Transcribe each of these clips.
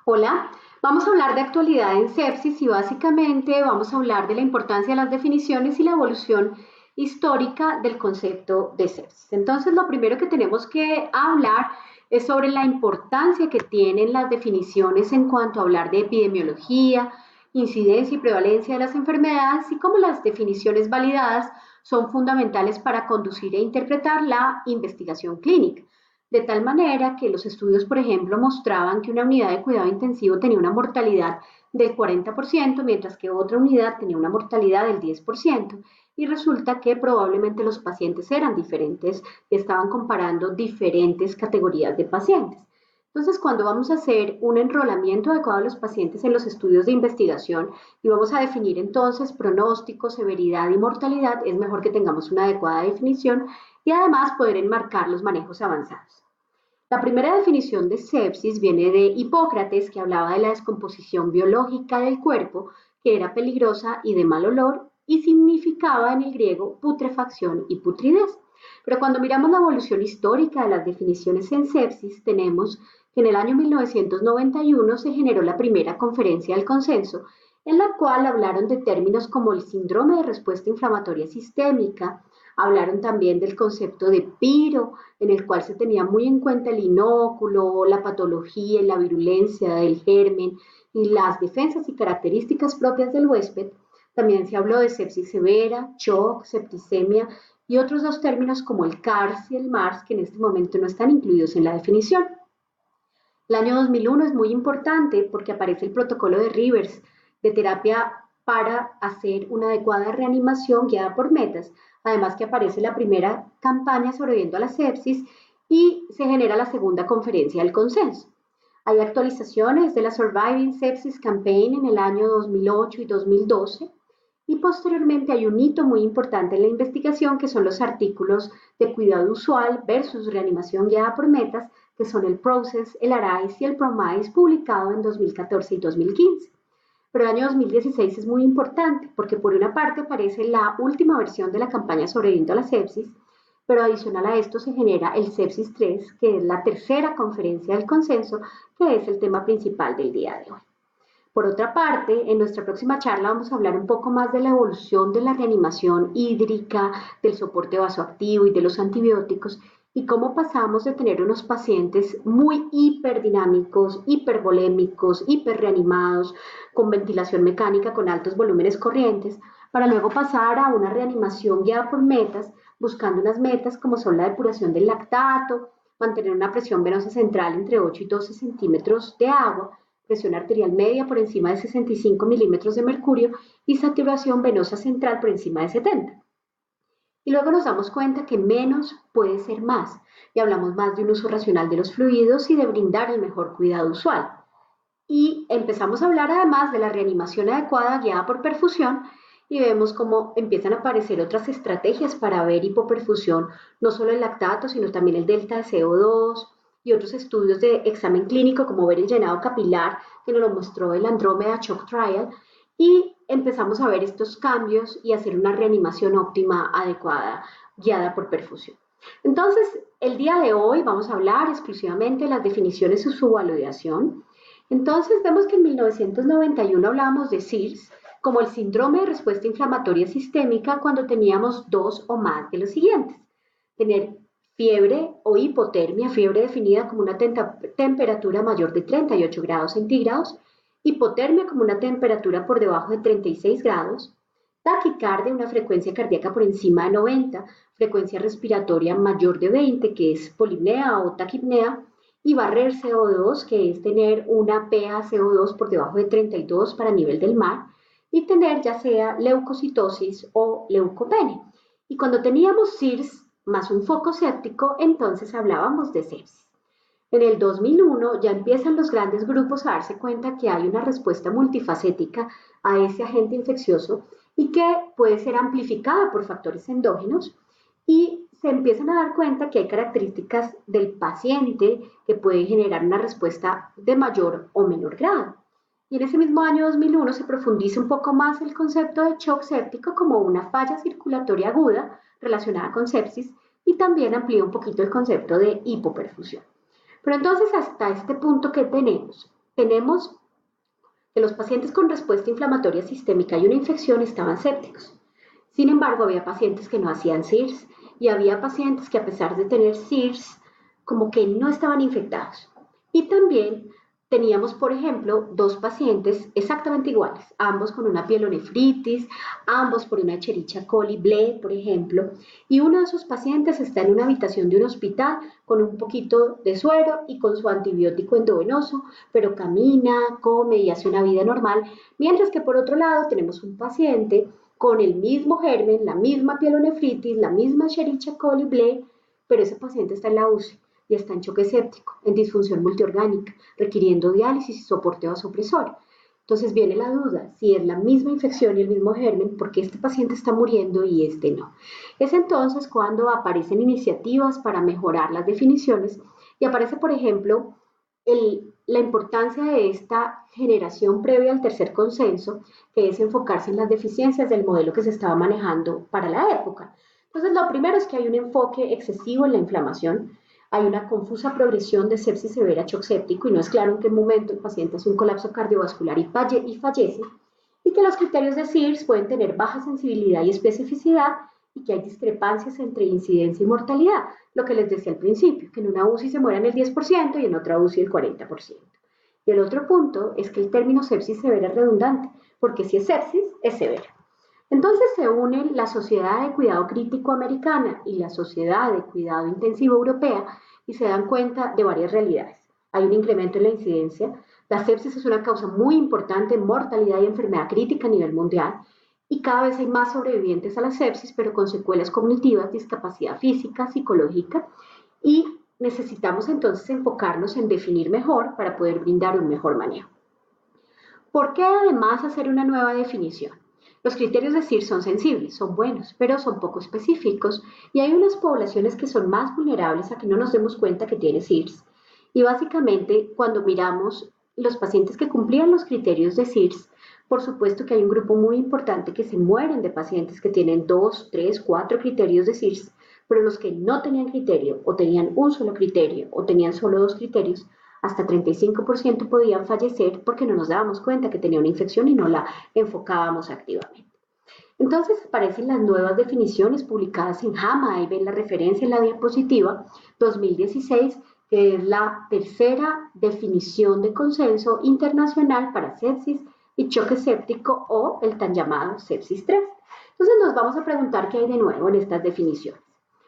Hola, vamos a hablar de actualidad en sepsis y básicamente vamos a hablar de la importancia de las definiciones y la evolución histórica del concepto de sepsis. Entonces, lo primero que tenemos que hablar es sobre la importancia que tienen las definiciones en cuanto a hablar de epidemiología, incidencia y prevalencia de las enfermedades y cómo las definiciones validadas son fundamentales para conducir e interpretar la investigación clínica. De tal manera que los estudios, por ejemplo, mostraban que una unidad de cuidado intensivo tenía una mortalidad del 40%, mientras que otra unidad tenía una mortalidad del 10%. Y resulta que probablemente los pacientes eran diferentes y estaban comparando diferentes categorías de pacientes. Entonces, cuando vamos a hacer un enrolamiento adecuado de los pacientes en los estudios de investigación y vamos a definir entonces pronóstico, severidad y mortalidad, es mejor que tengamos una adecuada definición y además poder enmarcar los manejos avanzados. La primera definición de sepsis viene de Hipócrates, que hablaba de la descomposición biológica del cuerpo, que era peligrosa y de mal olor, y significaba en el griego putrefacción y putridez. Pero cuando miramos la evolución histórica de las definiciones en sepsis, tenemos que en el año 1991 se generó la primera conferencia del consenso, en la cual hablaron de términos como el síndrome de respuesta inflamatoria sistémica, hablaron también del concepto de piro, en el cual se tenía muy en cuenta el inóculo, la patología y la virulencia del germen y las defensas y características propias del huésped. También se habló de sepsis severa, shock, septicemia y otros dos términos como el CARS y el MARS que en este momento no están incluidos en la definición. El año 2001 es muy importante porque aparece el protocolo de Rivers de terapia para hacer una adecuada reanimación guiada por metas, además que aparece la primera campaña sobreviviendo a la sepsis y se genera la segunda conferencia del consenso. Hay actualizaciones de la Surviving Sepsis Campaign en el año 2008 y 2012 y posteriormente hay un hito muy importante en la investigación que son los artículos de cuidado usual versus reanimación guiada por metas, que son el PROCESS, el ARISE y el PROMISE, publicado en 2014 y 2015. Pero el año 2016 es muy importante porque por una parte aparece la última versión de la campaña sobreviviendo a la sepsis, pero adicional a esto se genera el Sepsis 3, que es la tercera conferencia del consenso, que es el tema principal del día de hoy. Por otra parte, en nuestra próxima charla vamos a hablar un poco más de la evolución de la reanimación hídrica, del soporte vasoactivo y de los antibióticos y cómo pasamos de tener unos pacientes muy hiperdinámicos, hipervolémicos, hiperreanimados, con ventilación mecánica, con altos volúmenes corrientes, para luego pasar a una reanimación guiada por metas, buscando unas metas como son la depuración del lactato, mantener una presión venosa central entre 8 y 12 centímetros de agua, presión arterial media por encima de 65 milímetros de mercurio y saturación venosa central por encima de 70. Y luego nos damos cuenta que menos puede ser más y hablamos más de un uso racional de los fluidos y de brindar el mejor cuidado usual. Y empezamos a hablar además de la reanimación adecuada guiada por perfusión y vemos cómo empiezan a aparecer otras estrategias para ver hipoperfusión, no solo el lactato, sino también el delta de CO2 y otros estudios de examen clínico como ver el llenado capilar, que nos lo mostró el Andrómeda Shock Trial, y empezamos a ver estos cambios y hacer una reanimación óptima adecuada guiada por perfusión. Entonces, el día de hoy vamos a hablar exclusivamente de las definiciones y su validación. Entonces vemos que en 1991 hablábamos de SIRS como el síndrome de respuesta inflamatoria sistémica cuando teníamos dos o más de los siguientes. Tener fiebre o hipotermia, fiebre definida como una temperatura mayor de 38 grados centígrados, hipotermia como una temperatura por debajo de 36 grados, taquicardia, una frecuencia cardíaca por encima de 90, frecuencia respiratoria mayor de 20, que es polipnea o taquipnea, y barrer CO2, que es tener una PaCO2 por debajo de 32 para nivel del mar, y tener ya sea leucocitosis o leucopenia. Y cuando teníamos SIRS más un foco séptico, entonces hablábamos de sepsis. En el 2001 ya empiezan los grandes grupos a darse cuenta que hay una respuesta multifacética a ese agente infeccioso y que puede ser amplificada por factores endógenos y se empiezan a dar cuenta que hay características del paciente que pueden generar una respuesta de mayor o menor grado. Y en ese mismo año 2001 se profundiza un poco más el concepto de shock séptico como una falla circulatoria aguda relacionada con sepsis y también amplía un poquito el concepto de hipoperfusión. Pero entonces hasta este punto, ¿qué tenemos? tenemos que los pacientes con respuesta inflamatoria sistémica y una infección estaban sépticos. Sin embargo, había pacientes que no hacían SIRS y había pacientes que a pesar de tener SIRS, como que no estaban infectados. Y también teníamos, por ejemplo, dos pacientes exactamente iguales, ambos con una pielonefritis, ambos por una Escherichia coli BLE, por ejemplo, y uno de esos pacientes está en una habitación de un hospital con un poquito de suero y con su antibiótico endovenoso, pero camina, come y hace una vida normal, mientras que por otro lado tenemos un paciente con el mismo germen, la misma pielonefritis, la misma Escherichia coli BLE, pero ese paciente está en la UCI y está en choque séptico, en disfunción multiorgánica, requiriendo diálisis y soporte vasopresor. Entonces viene la duda, si es la misma infección y el mismo germen, ¿por qué este paciente está muriendo y este no? Es entonces cuando aparecen iniciativas para mejorar las definiciones y aparece, por ejemplo, la importancia de esta generación previa al tercer consenso, que es enfocarse en las deficiencias del modelo que se estaba manejando para la época. Entonces, lo primero es que hay un enfoque excesivo en la inflamación, hay una confusa progresión de sepsis severa shock séptico y no es claro en qué momento el paciente hace un colapso cardiovascular y fallece, y que los criterios de SIRS pueden tener baja sensibilidad y especificidad y que hay discrepancias entre incidencia y mortalidad, lo que les decía al principio, que en una UCI se mueran el 10% y en otra UCI el 40%. Y el otro punto es que el término sepsis severa es redundante, porque si es sepsis, es severa. Entonces se unen la Sociedad de Cuidado Crítico Americana y la Sociedad de Cuidado Intensivo Europea y se dan cuenta de varias realidades. Hay un incremento en la incidencia, la sepsis es una causa muy importante en mortalidad y enfermedad crítica a nivel mundial y cada vez hay más sobrevivientes a la sepsis, pero con secuelas cognitivas, discapacidad física, psicológica y necesitamos entonces enfocarnos en definir mejor para poder brindar un mejor manejo. ¿Por qué además hacer una nueva definición? Los criterios de CIR son sensibles, son buenos, pero son poco específicos y hay unas poblaciones que son más vulnerables a que no nos demos cuenta que tiene CIRS. Y básicamente, cuando miramos los pacientes que cumplían los criterios de CIRS, por supuesto que hay un grupo muy importante que se mueren de pacientes que tienen 2, 3, 4 criterios de CIRS, pero los que no tenían criterio o tenían un solo criterio o tenían solo 2 criterios, hasta 35% podían fallecer porque no nos dábamos cuenta que tenía una infección y no la enfocábamos activamente. Entonces aparecen las nuevas definiciones publicadas en JAMA, ahí ven la referencia en la diapositiva, 2016, que es la tercera definición de consenso internacional para sepsis y choque séptico o el tan llamado sepsis 3. Entonces nos vamos a preguntar qué hay de nuevo en estas definiciones.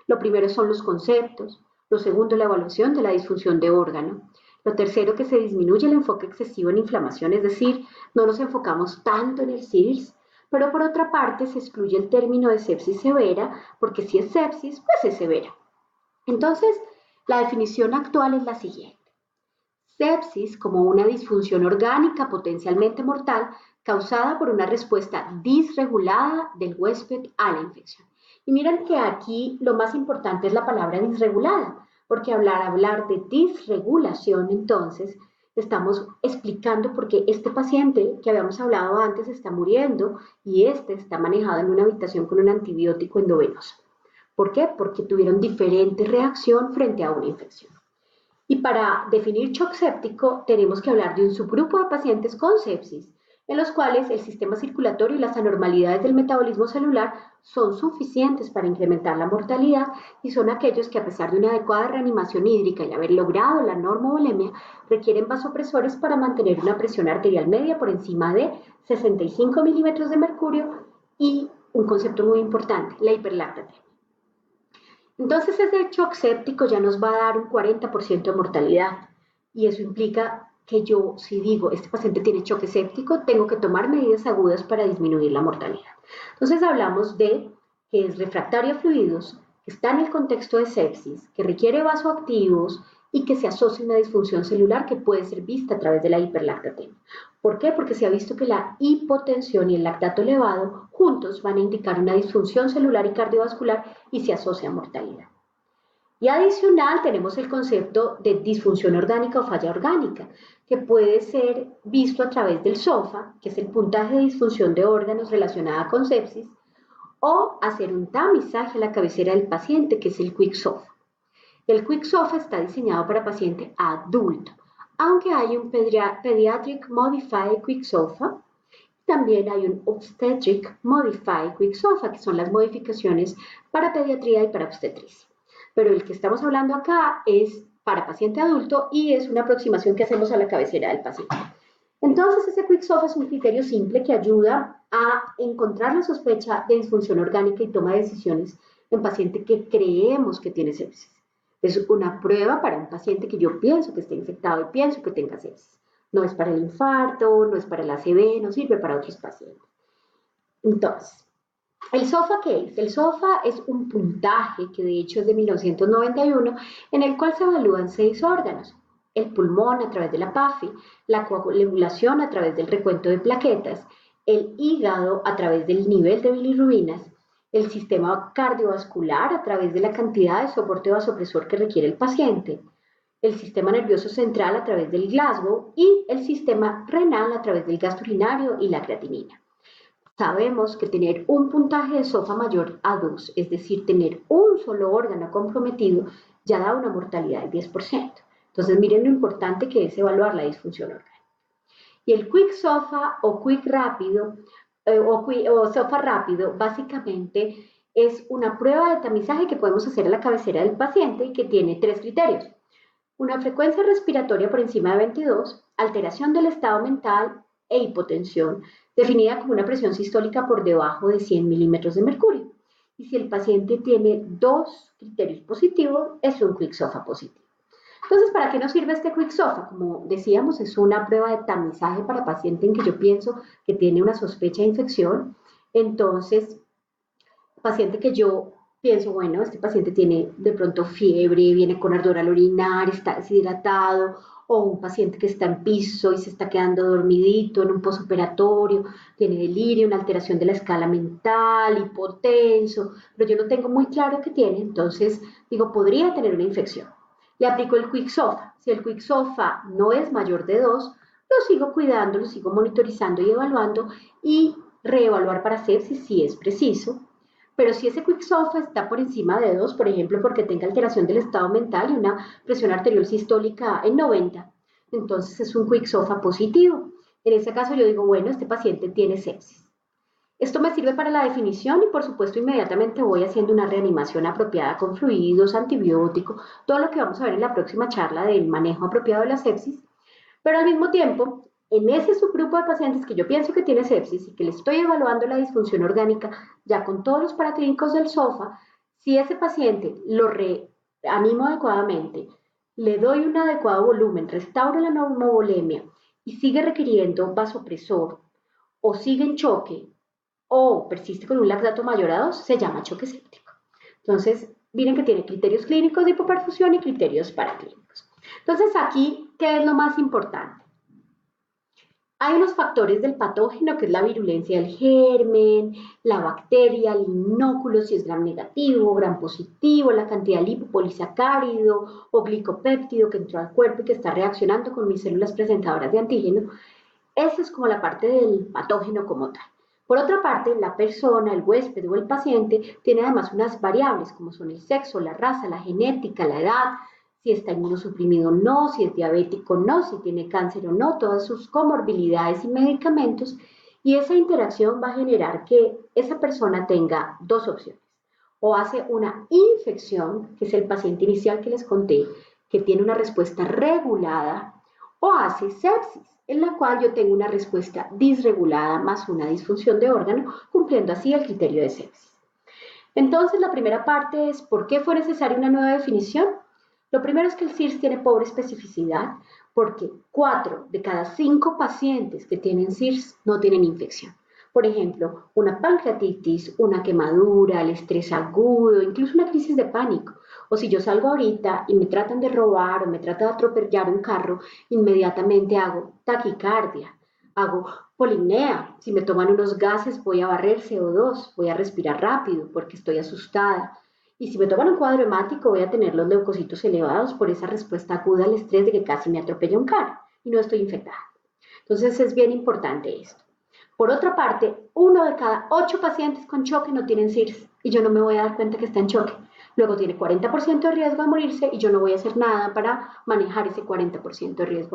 Lo primero son los conceptos, lo segundo la evaluación de la disfunción de órgano, lo tercero, que se disminuye el enfoque excesivo en inflamación, es decir, no nos enfocamos tanto en el SIRS, pero por otra parte se excluye el término de sepsis severa, porque si es sepsis, pues es severa. Entonces, la definición actual es la siguiente. Sepsis como una disfunción orgánica potencialmente mortal causada por una respuesta disregulada del huésped a la infección. Y miren que aquí lo más importante es la palabra disregulada, porque hablar de disregulación entonces estamos explicando por qué este paciente que habíamos hablado antes está muriendo y este está manejado en una habitación con un antibiótico endovenoso. ¿Por qué? Porque tuvieron diferente reacción frente a una infección. Y para definir shock séptico tenemos que hablar de un subgrupo de pacientes con sepsis, en los cuales el sistema circulatorio y las anormalidades del metabolismo celular son suficientes para incrementar la mortalidad y son aquellos que a pesar de una adecuada reanimación hídrica y haber logrado la normovolemia, requieren vasopresores para mantener una presión arterial media por encima de 65 milímetros de mercurio y un concepto muy importante, la hiperlactatemia. Entonces ese shock séptico ya nos va a dar un 40% de mortalidad y eso implica que yo, si digo, este paciente tiene choque séptico, tengo que tomar medidas agudas para disminuir la mortalidad. Entonces hablamos de que es refractario a fluidos, que está en el contexto de sepsis, que requiere vasoactivos y que se asocia a una disfunción celular que puede ser vista a través de la hiperlactatemia. ¿Por qué? Porque se ha visto que la hipotensión y el lactato elevado juntos van a indicar una disfunción celular y cardiovascular y se asocia a mortalidad. Y adicional tenemos el concepto de disfunción orgánica o falla orgánica, que puede ser visto a través del SOFA, que es el puntaje de disfunción de órganos relacionada con sepsis, o hacer un tamizaje a la cabecera del paciente, que es el Quick SOFA. El Quick SOFA está diseñado para paciente adulto. aunque hay un Pediatric Modified Quick SOFA, también hay un Obstetric Modified Quick SOFA, que son las modificaciones para pediatría y para obstetricia. Pero el que estamos hablando acá es para paciente adulto y es una aproximación que hacemos a la cabecera del paciente. Entonces, ese Quick SOFA es un criterio simple que ayuda a encontrar la sospecha de disfunción orgánica y toma de decisiones en paciente que creemos que tiene sepsis. Es una prueba para un paciente que yo pienso que está infectado y pienso que tenga sepsis. No es para el infarto, no es para el ACV, no sirve para otros pacientes. Entonces, ¿el SOFA qué es? El SOFA es un puntaje que de hecho es de 1991 en el cual se evalúan 6 órganos. El pulmón a través de la PAFI, la coagulación a través del recuento de plaquetas, el hígado a través del nivel de bilirrubinas, el sistema cardiovascular a través de la cantidad de soporte vasopresor que requiere el paciente, el sistema nervioso central a través del Glasgow y el sistema renal a través del gasto urinario y la creatinina. Sabemos que tener un puntaje de SOFA mayor a 2, es decir, tener un solo órgano comprometido, ya da una mortalidad del 10%. Entonces, miren lo importante que es evaluar la disfunción orgánica. Y el Quick SOFA o Quick Rápido o SOFA rápido, básicamente es una prueba de tamizaje que podemos hacer a la cabecera del paciente y que tiene 3 criterios. Una frecuencia respiratoria por encima de 22, alteración del estado mental e hipotensión, definida como una presión sistólica por debajo de 100 milímetros de mercurio. Y si el paciente tiene 2 criterios positivos, es un Quick SOFA positivo. Entonces, ¿para qué nos sirve este Quick SOFA? Como decíamos, es una prueba de tamizaje para paciente en que yo pienso que tiene una sospecha de infección. Entonces, paciente que yo pienso, bueno, este paciente tiene de pronto fiebre, viene con ardor al orinar, está deshidratado, o un paciente que está en piso y se está quedando dormidito en un posoperatorio, tiene delirio, una alteración de la escala mental, hipotenso, pero yo no tengo muy claro qué tiene, entonces digo, podría tener una infección. Le aplico el Quick SOFA. Si el Quick SOFA no es mayor de 2, lo sigo cuidando, lo sigo monitorizando y evaluando y reevaluar para sepsis si es preciso. Pero si ese Quick SOFA está por encima de 2, por ejemplo, porque tenga alteración del estado mental y una presión arterial sistólica en 90, entonces es un Quick SOFA positivo. En ese caso yo digo, bueno, este paciente tiene sepsis. Esto me sirve para la definición y por supuesto inmediatamente voy haciendo una reanimación apropiada con fluidos, antibiótico, todo lo que vamos a ver en la próxima charla del manejo apropiado de la sepsis, pero al mismo tiempo, en ese subgrupo de pacientes que yo pienso que tiene sepsis y que le estoy evaluando la disfunción orgánica ya con todos los paraclínicos del SOFA, si ese paciente lo reanimo adecuadamente, le doy un adecuado volumen, restauro la normovolemia y sigue requiriendo vasopresor o sigue en choque o persiste con un lactato mayor a 2, se llama choque séptico. Entonces, miren que tiene criterios clínicos de hipoperfusión y criterios paraclínicos. Entonces, aquí, ¿qué es lo más importante? Hay unos factores del patógeno, que es la virulencia del germen, la bacteria, el inóculo, si es gram negativo, gram positivo, la cantidad de lipopolisacárido o glicopéptido que entró al cuerpo y que está reaccionando con mis células presentadoras de antígeno. Esa es como la parte del patógeno como tal. Por otra parte, la persona, el huésped o el paciente tiene además unas variables como son el sexo, la raza, la genética, la edad, si está inmunosuprimido o no, si es diabético o no, si tiene cáncer o no, todas sus comorbilidades y medicamentos. Y esa interacción va a generar que esa persona tenga dos opciones. O hace una infección, que es el paciente inicial que les conté, que tiene una respuesta regulada, o hace sepsis, en la cual yo tengo una respuesta disregulada más una disfunción de órgano, cumpliendo así el criterio de sepsis. Entonces, la primera parte es ¿por qué fue necesaria una nueva definición? Lo primero es que el CIRS tiene pobre especificidad porque 4 de cada 5 pacientes que tienen CIRS no tienen infección. Por ejemplo, una pancreatitis, una quemadura, el estrés agudo, incluso una crisis de pánico. O si yo salgo ahorita y me tratan de robar o me tratan de atropellar un carro, inmediatamente hago taquicardia, hago polimnea. Si me toman unos gases, voy a barrer CO2, voy a respirar rápido porque estoy asustada. Y si me toman un cuadro hemático, voy a tener los leucocitos elevados por esa respuesta aguda al estrés de que casi me atropella un carro y no estoy infectada. Entonces es bien importante esto. Por otra parte, 1 de cada 8 pacientes con choque no tienen CIRS y yo no me voy a dar cuenta que está en choque. Luego tiene 40% de riesgo de morirse y yo no voy a hacer nada para manejar ese 40% de riesgo de